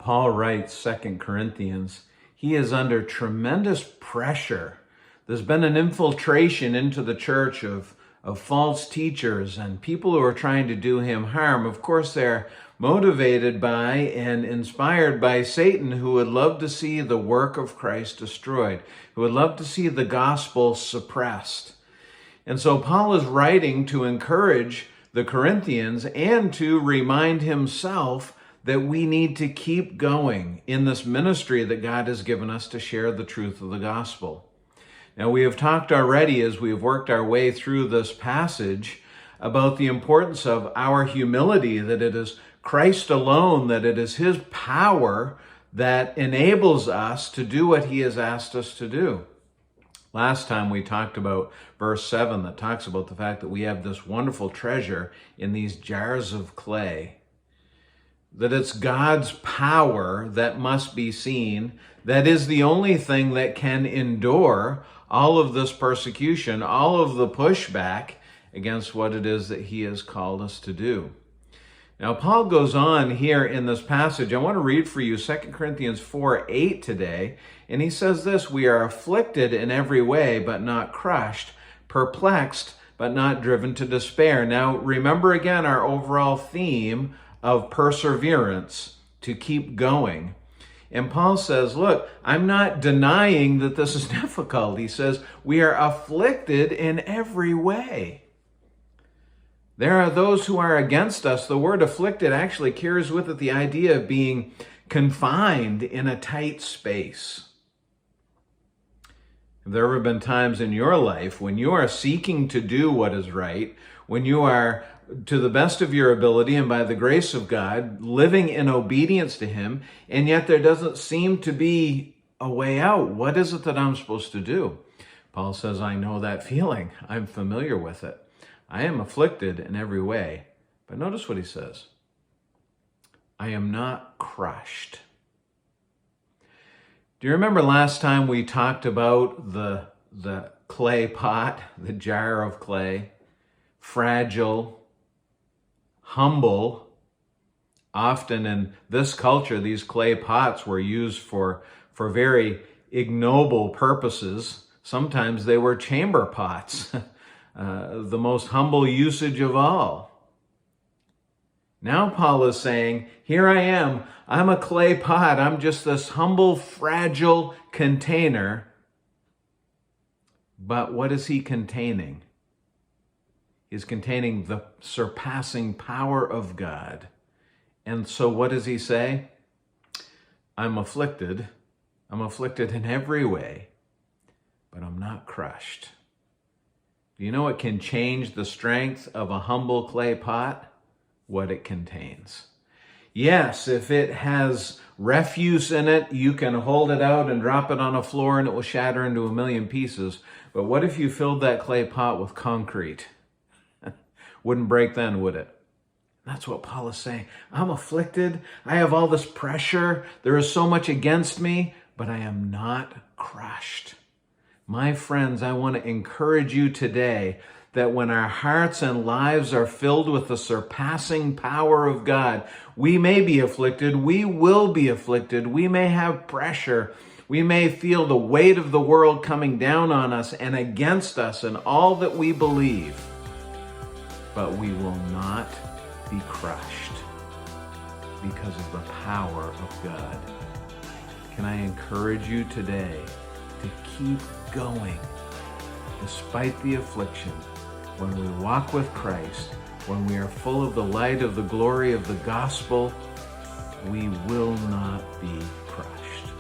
Paul writes 2 Corinthians, he is under tremendous pressure. There's been an infiltration into the church of false teachers and people who are trying to do him harm. Of course, they're motivated by and inspired by Satan, who would love to see the work of Christ destroyed, who would love to see the gospel suppressed. And so Paul is writing to encourage the Corinthians and to remind himself that we need to keep going in this ministry that God has given us to share the truth of the gospel. Now, we have talked already as we have worked our way through this passage about the importance of our humility, that it is Christ alone, that it is his power that enables us to do what he has asked us to do. Last time we talked about verse 7 that talks about the fact that we have this wonderful treasure in these jars of clay, that it's God's power that must be seen, that is the only thing that can endure all of this persecution, all of the pushback against what it is that he has called us to do. Now, Paul goes on here in this passage. I want to read for you 2 Corinthians 4:8 today. And he says this, we are afflicted in every way, but not crushed, perplexed, but not driven to despair. Now, remember again our overall theme of perseverance, to keep going. And Paul says, look, I'm not denying that this is difficult. He says, we are afflicted in every way. There are those who are against us. The word afflicted actually carries with it the idea of being confined in a tight space. Have there ever been times in your life when you are seeking to do what is right, when you are, to the best of your ability and by the grace of God, living in obedience to him, and yet there doesn't seem to be a way out? What is it that I'm supposed to do? Paul says, I know that feeling. I'm familiar with it. I am afflicted in every way. But notice what he says. I am not crushed. Do you remember last time we talked about the clay pot, the jar of clay? Fragile, humble. Often in this culture, these clay pots were used for very ignoble purposes. Sometimes they were chamber pots. The most humble usage of all. Now Paul is saying, here I am. I'm a clay pot. I'm just this humble, fragile container. But what is he containing? He's containing the surpassing power of God. And so what does he say? I'm afflicted. I'm afflicted in every way, but I'm not crushed. Do you know what can change the strength of a humble clay pot? What it contains. Yes, if it has refuse in it, you can hold it out and drop it on a floor and it will shatter into a million pieces. But what if you filled that clay pot with concrete? Wouldn't break then, would it? That's what Paul is saying. I'm afflicted. I have all this pressure. There is so much against me, but I am not crushed. My friends, I want to encourage you today that when our hearts and lives are filled with the surpassing power of God, we may be afflicted, we will be afflicted, we may have pressure, we may feel the weight of the world coming down on us and against us and all that we believe, but we will not be crushed because of the power of God. Can I encourage you today to keep going despite the affliction? When we walk with Christ, when we are full of the light of the glory of the gospel, we will not be crushed.